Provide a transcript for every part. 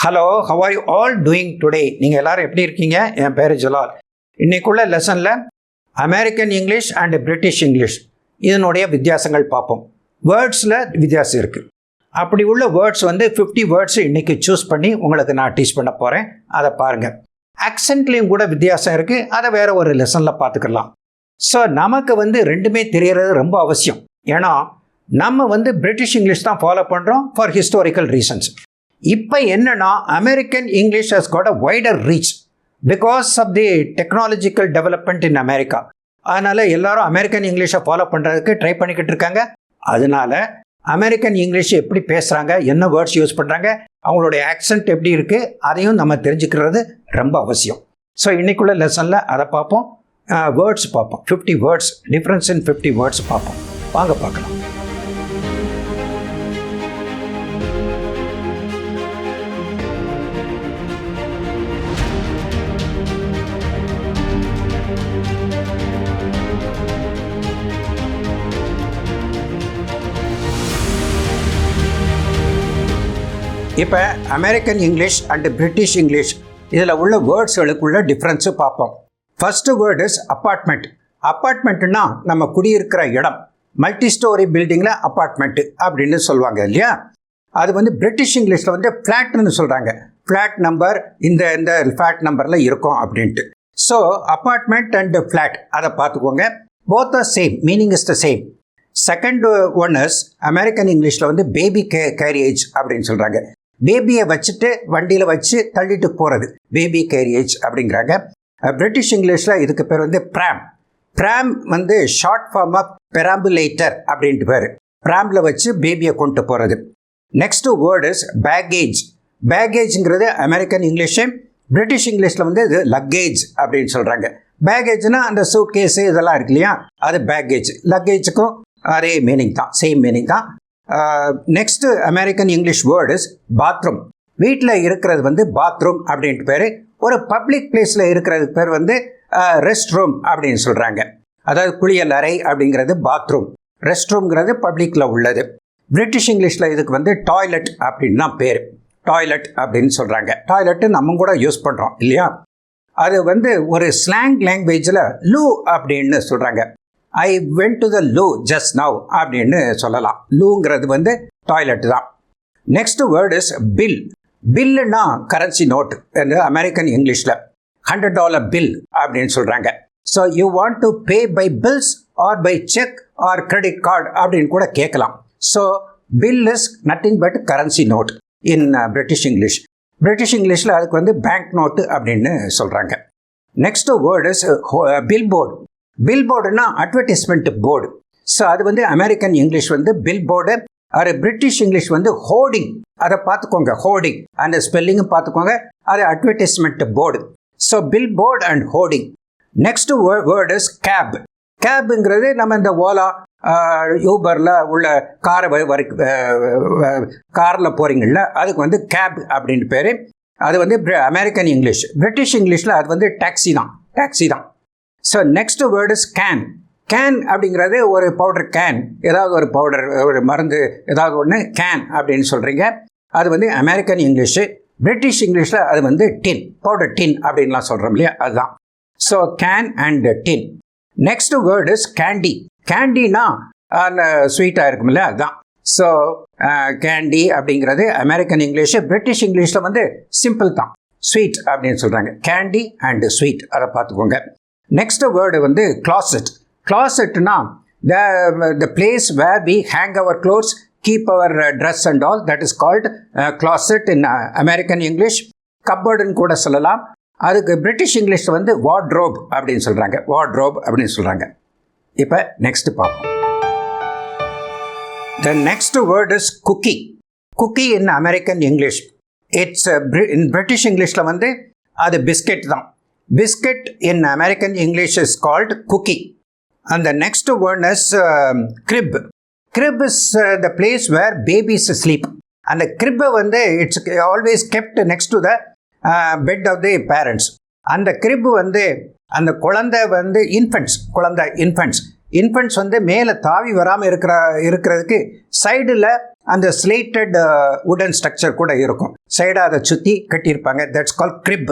Hello, how are you all doing today? நீங்கள் எல்லாரும் எப்படி இருக்கீங்க? என் பேர் ஜலால். இன்னைக்குள்ள லெசனில் American English and British English இதனுடைய வித்தியாசங்கள் பார்ப்போம். வேர்ட்ஸில் வித்தியாசம் இருக்குது. அப்படி உள்ள வேர்ட்ஸ் 50 வேர்ட்ஸ் இன்றைக்கி சூஸ் பண்ணி உங்களுக்கு நான் டீச் பண்ண போகிறேன். அதை பாருங்கள். ஆக்சென்ட்லேயும் கூட வித்தியாசம் இருக்குது. அதை வேறு ஒரு லெசனில் பார்த்துக்கலாம். ஸோ நமக்கு ரெண்டுமே தெரியறது ரொம்ப அவசியம். ஏன்னா நம்ம பிரிட்டிஷ் இங்கிலீஷ் தான் ஃபாலோ பண்ணுறோம் ஃபார் ஹிஸ்டாரிக்கல் ரீசன்ஸ். இப்போ என்னன்னா American English has got a wider reach because of the technological development in America. அதனால் எல்லாரும் அமெரிக்கன் இங்கிலீஷை ஃபாலோ பண்ணுறதுக்கு ட்ரை பண்ணிக்கிட்டு இருக்காங்க. அதனால அமெரிக்கன் இங்கிலீஷ் எப்படி பேசுகிறாங்க, என்ன வேர்ட்ஸ் யூஸ் பண்ணுறாங்க, அவங்களுடைய ஆக்சென்ட் எப்படி இருக்குது, அதையும் நம்ம தெரிஞ்சுக்கிறது ரொம்ப அவசியம். ஸோ இன்றைக்குள்ள லெசனில் அதை பார்ப்போம். வேர்ட்ஸ் பார்ப்போம். 50 வேர்ட்ஸ், டிஃப்ரென்ஸ் இன் 50 வேர்ட்ஸ் பார்ப்போம். வாங்க பார்க்கலாம். இப்போ American English and British English இதில் உள்ள வேர்ட்ஸ்களுக்குள்ள டிஃப்ரென்ஸு பார்ப்போம். First word is apartment. அப்பார்ட்மெண்ட்டுன்னா நம்ம குடியிருக்கிற இடம். மல்டி ஸ்டோரி பில்டிங்கில் அப்பார்ட்மெண்ட்டு அப்படின்னு சொல்லுவாங்க இல்லையா? அது பிரிட்டிஷ் இங்கிலீஷில் ஃப்ளாட்னு சொல்கிறாங்க. ஃப்ளாட் நம்பர் இந்த ஃப்ளாட் நம்பரில் இருக்கும் அப்படின்ட்டு. ஸோ அப்பார்ட்மெண்ட் அண்ட் ஃப்ளாட் அதை பார்த்துக்கோங்க. Both are same, meaning is the same. Second one is American இங்கிலீஷில் பேபி கேரியேஜ் அப்படின்னு சொல்கிறாங்க. பேபியை வச்சுட்டு வண்டியில் வச்சு தள்ளிட்டு போகிறது பேபி கேரியேஜ் அப்படிங்கிறாங்க. பிரிட்டிஷ் இங்கிலீஷில் இதுக்கு பேர் pram. Pram short form of perambulator அப்படின்ட்டு பேர். ப்ராமில் வச்சு பேபியை கொண்டு போகிறது. Next word is baggage. பேகேஜுங்கிறது அமெரிக்கன் இங்கிலீஷு. பிரிட்டிஷ் இங்கிலீஷில் இது லக்கேஜ் அப்படின்னு சொல்கிறாங்க. பேகேஜ்னால் அந்த சூட் கேஸு இதெல்லாம் இருக்கு இல்லையா, அது பேகேஜ். லக்கேஜுக்கும் அதே மீனிங் தான், சேம் மீனிங் தான். Next American English word is bathroom. வீட்டில் இருக்கிறது பாத்ரூம் அப்படின்ட்டு பேர். ஒரு பப்ளிக் பிளேஸில் இருக்கிறதுக்கு பேர் ரெஸ்ட் ரூம் அப்படின்னு சொல்கிறாங்க. அதாவது குளியல் அறை அப்படிங்கிறது பாத்ரூம். ரெஸ்ட் ரூம்ங்கிறது பப்ளிக்கில் உள்ளது. பிரிட்டிஷ் இங்கிலீஷில் இதுக்கு டாய்லெட் அப்படின்னு தான் பேர். டாய்லெட் அப்படின்னு சொல்கிறாங்க. டாய்லெட்டு நம்ம கூட யூஸ் பண்ணுறோம் இல்லையா? அது ஒரு ஸ்லாங் லாங்குவேஜில் லூ அப்படின்னு சொல்கிறாங்க. I went to the loo just now அப்படின்னு சொல்லலாம். லூங்கிறது டாய்லெட் தான். Next word is bill. பில்லுன்னா கரன்சி நோட்டு. அமெரிக்கன் இங்கிலீஷில் $100 பில் அப்படின்னு சொல்கிறாங்க. So you want to pay by bills or by cheque or credit card அப்படின்னு கூட கேட்கலாம். So bill is nothing but currency note in British English. British இங்கிலீஷில் அதுக்கு bank note அப்படின்னு சொல்கிறாங்க. Next word is billboard. பில் போர்டுனா advertisement board. So அது அமெரிக்கன் இங்கிலீஷ் பில் போர்டு. அது பிரிட்டிஷ் இங்கிலீஷ் ஹோர்டிங். அதை பார்த்துக்கோங்க, ஹோர்டிங் அந்த ஸ்பெல்லிங்கும் பார்த்துக்கோங்க. அது advertisement board. So billboard and hoarding. Next word is cab. கேபுங்கிறது நம்ம இந்த ஓலா யூபரில் உள்ள காரில் போகிறீங்கள, அதுக்கு கேப் அப்படின்னு பேர். அது அமெரிக்கன் இங்கிலீஷ். பிரிட்டிஷ் இங்கிலீஷில் அது டாக்ஸி தான். So next word is can. Can அப்படிங்கிறது ஒரு பவுடர் கேன், ஏதாவது ஒரு பவுடர், ஒரு மருந்து ஏதாவது ஒன்று கேன் அப்படின்னு சொல்கிறீங்க. அது அமெரிக்கன் இங்கிலீஷு. பிரிட்டிஷ் இங்கிலீஷில் அது டின், பவுடர் டின் அப்படின்லாம் சொல்கிறோம் இல்லையா, அதுதான். So can and tin. Next word is candy. கேண்டினா அந்த ஸ்வீட்டாக இருக்குமில்ல, அதுதான். ஸோ கேண்டி அப்படிங்கிறது அமெரிக்கன் இங்கிலீஷு. பிரிட்டிஷ் இங்கிலீஷில் சிம்பிள் தான், ஸ்வீட் அப்படின்னு சொல்கிறாங்க. கேண்டி அண்ட் ஸ்வீட், அதை பார்த்துக்கோங்க. Next word closet. Closetனா the place where we hang our clothes, keep our dress and all, that is called closet in American English. கப்பர்டுன்னு கூட சொல்லலாம். அதுக்கு பிரிட்டிஷ் இங்கிலீஷில் வார்ட்ரோப் அப்படின்னு சொல்கிறாங்க. வார்ட்ரோப் அப்படின்னு சொல்கிறாங்க. இப்போ நெக்ஸ்ட் பார்ப்போம். The next word is cookie. Cookie in American English. It's in British Englishல அது பிஸ்கெட் தான். Biscuit in American English is called cookie. And the next one is crib. Crib is the place where babies sleep. And the crib it's always kept next to the bed of the parents. And the crib அந்த குழந்தை infants மேலே தாவி வராமல் இருக்கிறதுக்கு சைடில் அந்த slatted உடன் structure கூட இருக்கும். சைடாக அதை சுற்றி கட்டியிருப்பாங்க. That's call crib.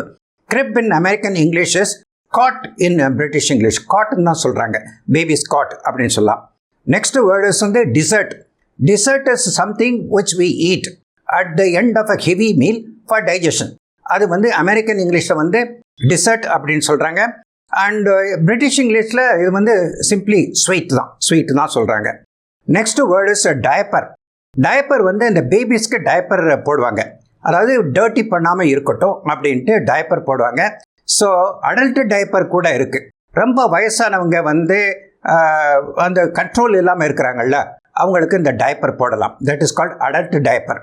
Crib in American English is cot in British English. காட்னு தான் சொல்கிறாங்க. பேபிஸ் காட் அப்படின்னு சொல்லலாம். நெக்ஸ்ட் வேர்ட் இஸ் வந்து dessert. Dessert is something which we eat at the end of a heavy meal for digestion. அது வந்து American இங்கிலீஷில் வந்து டிசர்ட் அப்படின்னு சொல்கிறாங்க. அண்ட் பிரிட்டிஷ் இங்கிலீஷில் இது வந்து சிம்ப்ளி ஸ்வீட் தான் சொல்கிறாங்க. Next word is diaper. Diaper வந்து இந்த பேபிஸ்க்கு டயப்பர் போடுவாங்க. அதாவது டர்ட்டி பண்ணாமல் இருக்கட்டும் அப்படின்ட்டு டயப்பர் போடுவாங்க. ஸோ அடல்ட்டு டயப்பர் கூட இருக்குது. ரொம்ப வயசானவங்க வந்து அந்த கண்ட்ரோல் இல்லாமல் இருக்கிறாங்கல்ல, அவங்களுக்கு இந்த டயப்பர் போடலாம். That is called adult diaper.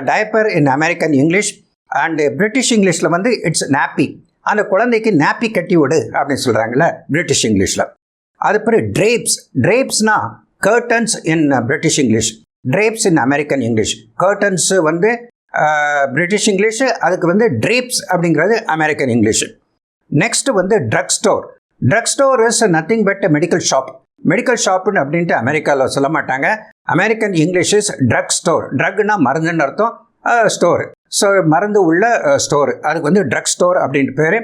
Diaper in American English. And British இங்கிலீஷில் வந்து இட்ஸ் நாப்பி. அந்த குழந்தைக்கு நாப்பி கட்டி விடு அப்படின்னு சொல்கிறாங்கல்ல பிரிட்டிஷ் இங்கிலீஷில். அது பிறகு ட்ரேப்ஸ். ட்ரேப்ஸ்னா curtains in British English. Drapes in American English. Curtains வந்து பிரிட்டிஷ் இங்கிலீஷு, அதுக்கு வந்து ட்ரேப்ஸ் அப்படிங்கிறது அமெரிக்கன் இங்கிலீஷு. நெக்ஸ்ட் வந்து drug store. Drug store is nothing but medical shop. Medical ஷாப்புன்னு அப்படின்ட்டு அமெரிக்காவில் சொல்ல மாட்டாங்க. American English is drug store. ட்ரக்னா மருந்துன்னு அர்த்தம், ஸ்டோரு. ஸோ மருந்து உள்ள ஸ்டோரு, அதுக்கு வந்து ட்ரக் ஸ்டோர் அப்படின்ட்டு பேர்.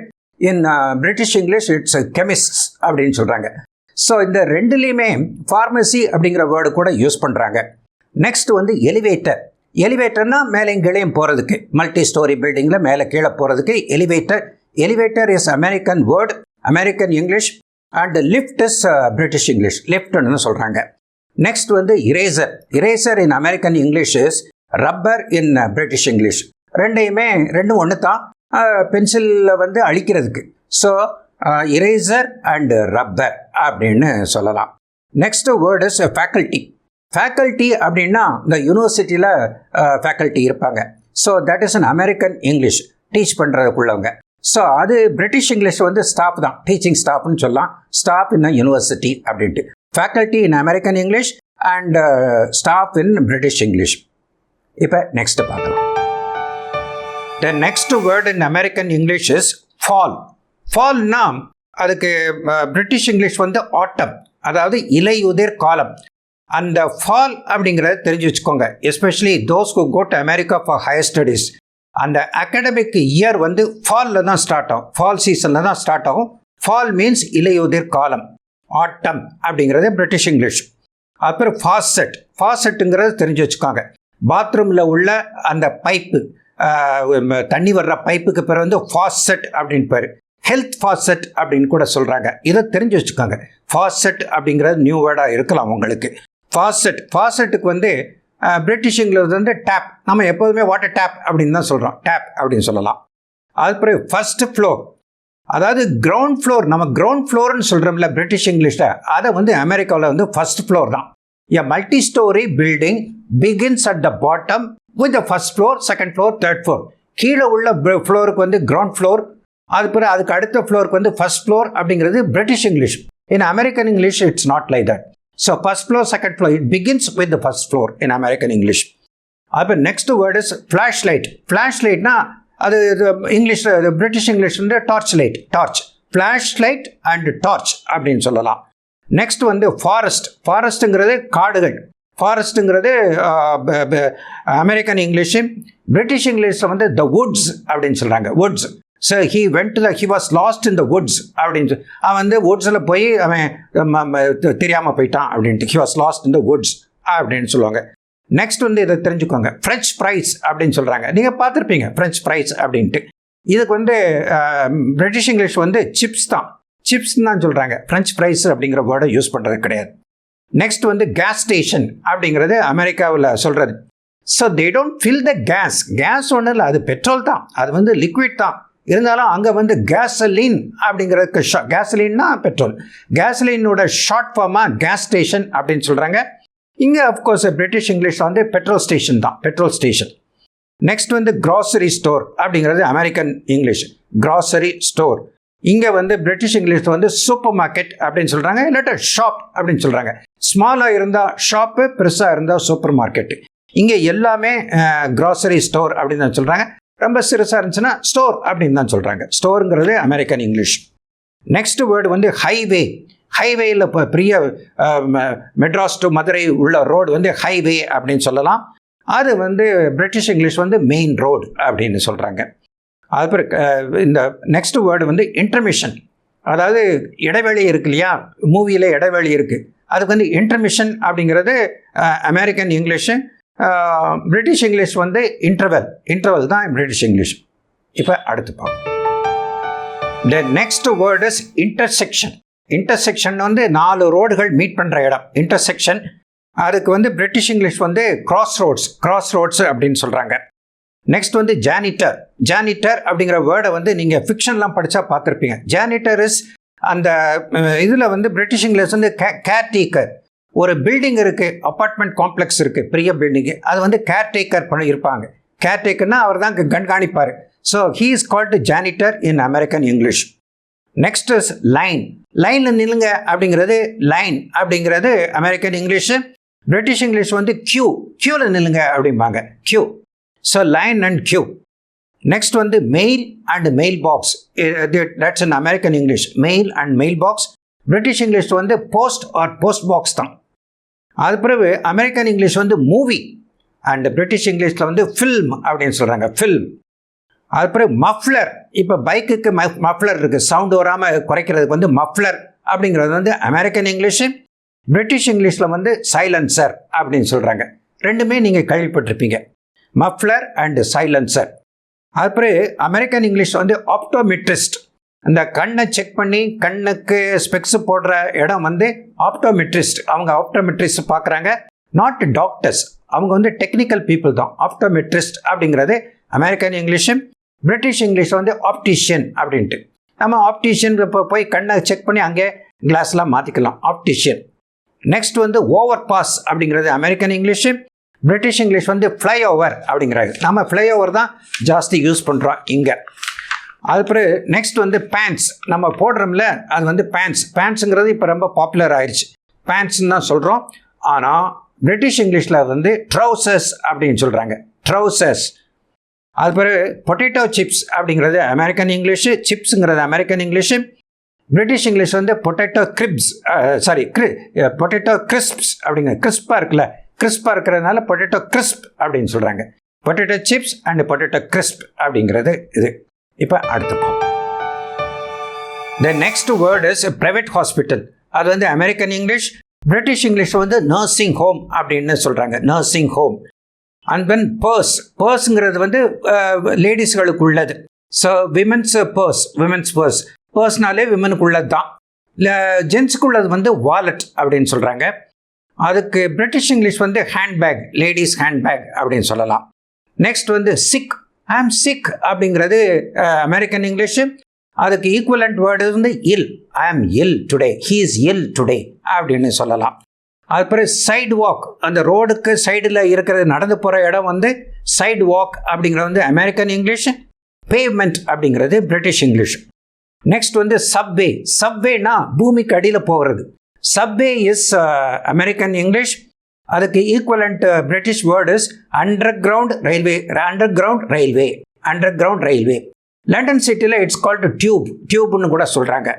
இன் பிரிட்டிஷ் இங்கிலீஷ் இட்ஸ் கெமிஸ்ட்ஸ் அப்படின்னு சொல்கிறாங்க. ஸோ இந்த ரெண்டுலேயுமே ஃபார்மசி அப்படிங்கிற வேர்டு கூட யூஸ் பண்ணுறாங்க. நெக்ஸ்ட் வந்து எலிவேட்டர். எலிவேட்டர்னால் மேலேயும் கீழையும் போகிறதுக்கு, மல்டி ஸ்டோரி பில்டிங்கில் மேலே கீழே போகிறதுக்கு elevator. Elevator is American word, American English. And lift is British English. லிஃப்ட்னு சொல்கிறாங்க. நெக்ஸ்ட் வந்து eraser. Eraser in American English is rubber in British English. ரெண்டும் ஒன்று தான், பென்சிலில் வந்து அழிக்கிறதுக்கு. ஸோ இரேசர் அண்ட் ரப்பர் அப்படின்னு சொல்லலாம். Next word is faculty. Faculty அப்படின்னா இந்த யூனிவர்சிட்டியில் ஃபேக்கல்ட்டி இருப்பாங்க. So that is an American English, டீச் பண்ணுறதுக்குள்ளவங்க. ஸோ அது பிரிட்டிஷ் இங்கிலீஷ் வந்து ஸ்டாஃப் தான், டீச்சிங் ஸ்டாஃப்னு சொல்லலாம். ஸ்டாஃப் இன் யூனிவர்சிட்டி அப்படின்ட்டு. Faculty in American English and staff in British English. இப்போ நெக்ஸ்ட் பார்க்கலாம். The next word in American English is fall. ஃபால்னா அதுக்கு பிரிட்டிஷ் இங்கிலீஷ் வந்து ஆட்டம், அதாவது இலையுதிர் காலம். அந்த ஃபால் அப்படிங்கிறத தெரிஞ்சு வச்சுக்கோங்க. Especially those who go to America for higher studies. அந்த அகாடமிக் இயர் வந்து ஃபாலில் தான் ஸ்டார்ட் ஆகும், ஃபால் சீசனில் தான் ஸ்டார்ட் ஆகும். ஃபால் மீன்ஸ் இலையுதிர் காலம், ஆட்டம் அப்படிங்கிறது பிரிட்டிஷ் இங்கிலீஷ். அப்புறம் ஃபாசெட். ஃபாசெட்டுங்கிறது தெரிஞ்சு வச்சுக்கோங்க. பாத்ரூமில் உள்ள அந்த பைப்பு, தண்ணி வர்ற பைப்புக்கு பேர் வந்து ஃபாசெட் அப்படின்னு பேர். ஹெல்த் ஃபாசெட் அப்படின்னு கூட சொல்கிறாங்க. இதை தெரிஞ்சு வச்சுக்கோங்க. ஃபாசெட் அப்படிங்கிறது நியூ வேர்டாக இருக்கலாம் உங்களுக்கு. ஃபாசெட்டுக்கு வந்து பிரிட்டிஷ் இங்கிலீஷ் வந்து டேப். நம்ம எப்போதுமே வாட்டர் டேப் அப்படின்னு தான் சொல்கிறோம், டேப் அப்படின்னு சொல்லலாம். அதுக்கப்புறம் ஃபர்ஸ்ட் ஃப்ளோர், அதாவது கிரவுண்ட் ஃப்ளோர். நம்ம கிரவுண்ட் ஃப்ளோர்னு சொல்கிறோம்ல பிரிட்டிஷ் இங்கிலீஷில், அதை வந்து அமெரிக்காவில் வந்து ஃபர்ஸ்ட் ஃப்ளோர் தான். A multi-story building begins at the bottom with the first floor, second floor, third floor. கீழே உள்ள ஃப்ளோருக்கு வந்து கிரவுண்ட் ஃப்ளோர், அதுக்கு அடுத்த ஃப்ளோருக்கு வந்து ஃபர்ஸ்ட் ஃப்ளோர் அப்படிங்கிறது British English. In American English it's not like that. So first floor, second floor, it begins with the first floor in American English. அப்போ next word is flash light. Flash லைட்னா அது இங்கிலீஷில், British English வந்து torch light, torch. Flash light and torch அப்படின்னு சொல்லலாம். Next வந்து forest. ஃபாரஸ்ட்டுங்கிறது காடுகள். ஃபாரஸ்ட்டுங்கிறது American English. British இங்கிலீஷில் வந்து த வுட்ஸ் அப்படின்னு சொல்கிறாங்க, Woods. So he was last in the Woods அப்படின்னு. அவன் வந்து வுட்ஸில் போய் அவன் தெரியாமல் போயிட்டான் அப்படின்ட்டு. He was last in the Woods அப்படின்னு சொல்லுவாங்க. நெக்ஸ்ட் வந்து இதை தெரிஞ்சுக்கோங்க, ஃப்ரெஞ்ச் ஃப்ரைஸ் அப்படின்னு சொல்கிறாங்க. நீங்கள் பார்த்துருப்பீங்க ஃப்ரெஞ்ச் ஃப்ரைஸ் அப்படின்ட்டு. இதுக்கு வந்து பிரிட்டிஷ் இங்கிலீஷ் வந்து சிப்ஸ் தான், சிப்ஸ் தான் சொல்கிறாங்க. ஃப்ரெஞ்ச் ஃப்ரைஸ் அப்படிங்கிற வேர்டை யூஸ் பண்ணுறது கிடையாது. நெக்ஸ்ட் வந்து கேஸ் ஸ்டேஷன் அப்படிங்கிறது அமெரிக்காவில் சொல்கிறது. So they don't fill the gas. Gas ஒன்றும் இல்லை, அது பெட்ரோல் தான், அது வந்து லிக்விட் தான். இருந்தாலும் அங்கே வந்து கேசலின் அப்படிங்கிறதுக்கு, கேசலின்னா பெட்ரோல், கேசலினோட ஷார்ட் ஃபார்மாக கேஸ் ஸ்டேஷன் அப்படின்னு சொல்கிறாங்க. இங்கே அஃப்கோர்ஸ் பிரிட்டிஷ் இங்கிலீஷில் வந்து பெட்ரோல் ஸ்டேஷன் தான், பெட்ரோல் ஸ்டேஷன். நெக்ஸ்ட் வந்து கிராசரி ஸ்டோர் அப்படிங்கிறது அமெரிக்கன் இங்கிலீஷ், கிராசரி ஸ்டோர். இங்கே வந்து பிரிட்டிஷ் இங்கிலீஷில் வந்து சூப்பர் மார்க்கெட் அப்படின்னு சொல்கிறாங்க, இல்லாட்டா ஷாப் அப்படின்னு சொல்கிறாங்க. ஸ்மாலாக இருந்தால் ஷாப்பு, பெருசாக இருந்தால் சூப்பர் மார்க்கெட்டு. இங்கே எல்லாமே கிராசரி ஸ்டோர் அப்படின்னு தான் சொல்கிறாங்க. ரொம்ப சிறுசாக இருந்துச்சுன்னா ஸ்டோர் அப்படின்னு தான் சொல்கிறாங்க. ஸ்டோருங்கிறது அமெரிக்கன் இங்கிலீஷ். நெக்ஸ்ட் வேர்டு வந்து ஹைவே. ஹைவேயில் இப்போ பெரிய மெட்ராஸ் டு மதுரை உள்ள ரோடு வந்து ஹைவே அப்படின்னு சொல்லலாம். அது வந்து பிரிட்டிஷ் இங்கிலீஷ் வந்து மெயின் ரோடு அப்படின்னு சொல்கிறாங்க. அதுக்கப்புறம் இந்த நெக்ஸ்ட் வேர்டு வந்து இன்டர்மிஷன், அதாவது இடைவெளி இருக்கு இல்லையா, மூவியில் இடைவெளி இருக்குது, அதுக்கு வந்து இன்டர்மிஷன் அப்படிங்கிறது அமெரிக்கன் இங்கிலீஷு. பிரிட்டிஷ் இங்கிலீஷ் வந்து இன்டர்வல் தான் பிரிட்டிஷ் இங்கிலீஷ். இப்போ அடுத்து பார்ப்போம். த next word is intersection. Intersection வந்து 4 ரோடுகள் மீட் பண்ணுற இடம் இன்டர்செக்ஷன். அதுக்கு வந்து பிரிட்டிஷ் இங்கிலீஷ் வந்து கிராஸ் ரோட்ஸ் அப்படின்னு சொல்கிறாங்க. நெக்ஸ்ட் வந்து ஜானிட்டர் அப்படிங்கிற வேர்டை வந்து நீங்கள் ஃபிக்ஷன்லாம் படித்தா பார்த்துருப்பீங்க. ஜானிட்டர் இஸ் அந்த இதில் வந்து பிரிட்டிஷ் இங்கிலீஷ் வந்து கேர்டேக்கர். ஒரு பில்டிங் இருக்குது, அப்பார்ட்மெண்ட் காம்ப்ளெக்ஸ் இருக்குது, பெரிய பில்டிங்கு, அது வந்து கேர்டேக்கர் இருப்பாங்க. கேர்டேக்கர்னா அவர் தான் கண்காணிப்பார். So he is called janitor in American English. Next is லைனில் நில்லுங்க அப்படிங்கிறது அமெரிக்கன் இங்கிலீஷு. பிரிட்டிஷ் இங்கிலீஷ் வந்து க்யூவில் நில்லுங்க அப்படிம்பாங்க, queue. So line and queue. Next வந்து mail and mail box, that's in American English. Mail and mail box. British English வந்து post or post box தான். அது பிறகு அமெரிக்கன் இங்கிலீஷ் வந்து மூவி அண்ட் பிரிட்டிஷ் இங்கிலீஷில் வந்து ஃபில்ம் அப்படின்னு சொல்கிறாங்க, ஃபில்ம். அது பிறகு மஃப்ளர். இப்போ பைக்குக்கு மஃப்ளர் இருக்குது, சவுண்டு வராமல் குறைக்கிறதுக்கு வந்து மஃப்ளர் அப்படிங்கிறது வந்து அமெரிக்கன் இங்கிலீஷு. பிரிட்டிஷ் இங்கிலீஷில் வந்து சைலன்சர் அப்படின்னு சொல்கிறாங்க. ரெண்டுமே நீங்கள் கேள்விப்பட்டிருப்பீங்க, மஃப்ளர் அண்ட் சைலன்சர். அதுக்கப்புறம் அமெரிக்கன் இங்கிலீஷ் வந்து ஆப்டோமெட்ரிஸ்ட். அந்த கண்ணை செக் பண்ணி கண்ணுக்கு ஸ்பெக்ஸ் போடுற இடம் வந்து ஆப்டோமெட்ரிஸ்ட். அவங்க ஆப்டோமெட்ரிஸ்ட் பார்க்குறாங்க, நாட் டாக்டர்ஸ். அவங்க வந்து டெக்னிக்கல் பீப்புள் தான். ஆப்டோமெட்ரிஸ்ட் அப்படிங்கிறது அமெரிக்கன் இங்கிலீஷு. பிரிட்டிஷ் இங்கிலீஷ் வந்து ஆப்டிஷியன் அப்படின்ட்டு. நம்ம ஆப்டிஷியன் இப்போ போய் கண்ணை செக் பண்ணி அங்கே கிளாஸ்லாம் மாற்றிக்கலாம், ஆப்டிஷியன். நெக்ஸ்ட் வந்து ஓவர் பாஸ் அப்படிங்கிறது அமெரிக்கன் இங்கிலீஷு. பிரிட்டிஷ் இங்கிலீஷ் வந்து ஃப்ளைஓவர் அப்படிங்கிறாங்க. நம்ம ஃப்ளைஓவர் தான் ஜாஸ்தி யூஸ் பண்ணுறோம் இங்கே. அதுக்கப்புறம் நெக்ஸ்ட் வந்து பேண்ட்ஸ். நம்ம போடுறோம்ல, அது வந்து பேண்ட்ஸுங்கிறது இப்போ ரொம்ப பாப்புலர் ஆயிடுச்சு, பேண்ட்ஸ்ன்னு தான் சொல்கிறோம். ஆனால் பிரிட்டிஷ் இங்கிலீஷில் வந்து ட்ரௌசர்ஸ் அப்படின்னு சொல்கிறாங்க, ட்ரௌசர்ஸ். அது பிறகு பொட்டேட்டோ சிப்ஸ் அப்படிங்கிறது அமெரிக்கன் இங்கிலீஷு, சிப்ஸுங்கிறது அமெரிக்கன் இங்கிலீஷு. பிரிட்டிஷ் இங்கிலீஷ் வந்து பொட்டேட்டோ பொட்டேட்டோ கிறிஸ்ப்ஸ் அப்படிங்கிற, கிறிஸ்பாக இருக்குல்ல, கிறிஸ்பாக இருக்கிறதுனால பொட்டேட்டோ கிறிஸ்ப் அப்படின்னு சொல்கிறாங்க. Potato chips and potato crisp அப்படிங்கிறது இது. இப்போ அடுத்து the next word is private hospital. அது வந்து அமெரிக்கன் இங்கிலீஷ். பிரிட்டிஷ் இங்கிலீஷ் வந்து நர்சிங் ஹோம் அப்படின்னு சொல்கிறாங்க, நர்சிங் ஹோம். அண்ட் தென் பர்ஸுங்கிறது வந்து லேடிஸ்களுக்கு உள்ளது. ஸோ விமென்ஸ் பர்ஸ், பர்ஸ்னாலே விமனுக்கு உள்ளது தான். இல்லை ஜென்ஸுக்கு உள்ளது வந்து வாலெட் அப்படின்னு சொல்கிறாங்க. அதுக்கு பிரிட்டிஷ் இங்கிலீஷ் வந்து ஹேண்ட்பேக், லேடிஸ் ஹேண்ட்பேக் அப்படின்னு சொல்லலாம். நெக்ஸ்ட் வந்து சிக், ஐ ஆம் சிக் அப்படிங்கிறது அமெரிக்கன் இங்கிலீஷு. அதுக்கு ஈக்குவலண்ட் வேர்டு வந்து ill, I am ill today, he is ill today அப்படின்னு சொல்லலாம். அதுக்கப்புறம் சைடு வாக், அந்த ரோடுக்கு சைடில் இருக்கிறது நடந்து போகிற இடம் வந்து சைடு வாக் அப்படிங்கிறது வந்து அமெரிக்கன் இங்கிலீஷ். பேவ்மெண்ட் அப்படிங்கிறது பிரிட்டிஷ் இங்கிலீஷ். நெக்ஸ்ட் வந்து சப்வேனா பூமிக்கு அடியில் போகிறது, சப்வே இஸ் அமெரிக்கன் இங்கிலீஷ். அதுக்கு equivalent British word is under ground railway. London சிட்டியில் இட்ஸ் கால்டு டியூப்னு கூட சொல்கிறாங்க.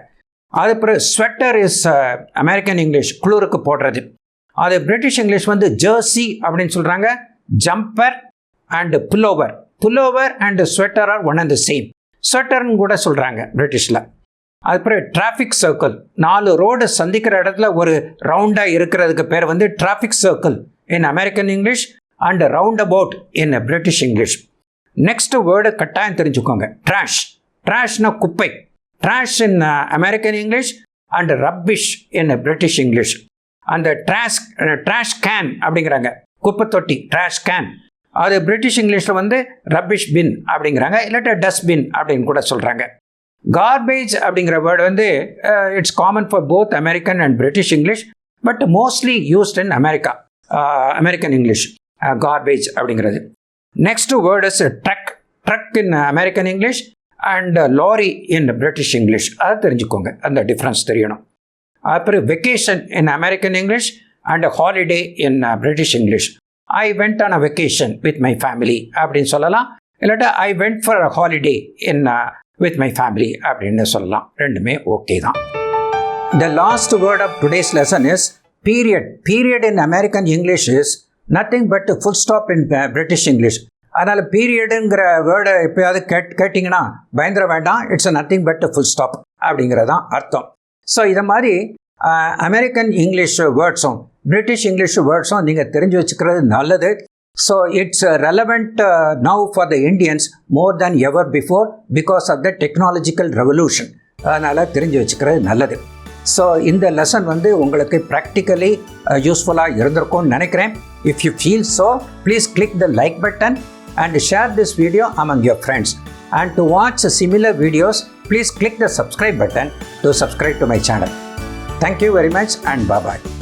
அதுக்கப்புறம் ஸ்வெட்டர் இஸ் அமெரிக்கன் இங்கிலீஷ், குளிருக்கு போடுறது. அது பிரிட்டிஷ் இங்கிலீஷ் வந்து ஜெர்சி அப்படின்னு சொல்கிறாங்க. Jumper and pullover and sweater are one and the same, ஸ்வெட்டர்னு கூட சொல்கிறாங்க பிரிட்டிஷில். அதுக்கப்புறம் டிராஃபிக் சர்க்கிள், 4 ரோடு சந்திக்கிற இடத்துல ஒரு ரவுண்டாக இருக்கிறதுக்கு பேர் வந்து traffic circle in American English and round about in British English. Next word கட்டாயம் தெரிஞ்சுக்கோங்க, ட்ராஷ்னா குப்பை, trash in American English and rubbish in British English. அந்த ட்ராஷ் கேன் அப்படிங்கிறாங்க, குப்பை தொட்டி, ட்ராஷ் கேன். அது பிரிட்டிஷ் இங்கிலீஷில் வந்து ரப்பிஷ் பின் அப்படிங்கிறாங்க, இல்லாட்டா டஸ்ட்பின் அப்படின்னு கூட சொல்கிறாங்க. கார்பேஜ் அப்படிங்கிற வேர்டு வந்து it's common for both American and British English, but mostly used in American English, garbage அப்படிங்கிறது. Next word is truck in American English and lorry in British English. அதை தெரிஞ்சுக்கோங்க, அந்த டிஃப்ரென்ஸ் தெரியணும். அப்புறம் vacation in American English and holiday in British English. I went on a vacation with my family அப்படின்னு சொல்லலாம், இல்லாட்டா I went for a holiday in with my family அப்படின்னு சொல்லலாம். ரெண்டுமே ஓகே தான். The last word of today's lesson is period. Period in American English is nothing but full stop in British English. அதனால் பீரியடுங்கிற வேர்டை எப்போயாவது கேட்டிங்கன்னா பயந்துட வேண்டாம். It's nothing but full stop அப்படிங்கிறதான் அர்த்தம். ஸோ இதை மாதிரி அமெரிக்கன் இங்கிலீஷ் வேர்ட்ஸும் பிரிட்டிஷ் இங்கிலீஷ் வேர்ட்ஸும் நீங்கள் தெரிஞ்சு வச்சுக்கிறது நல்லது. So it's relevant now for the Indians more than ever before because of the technological revolution. அதனால் தெரிஞ்சு வச்சுக்கிறது நல்லது. ஸோ இந்த லெசன் உங்களுக்கு ப்ராக்டிக்கலி யூஸ்ஃபுல்லாக இருந்திருக்கும்னு நினைக்கிறேன். If you feel so please click the like button and share this video among your friends. And to watch similar videos, please click the subscribe button to subscribe to my channel. Thank you very much and bye-bye.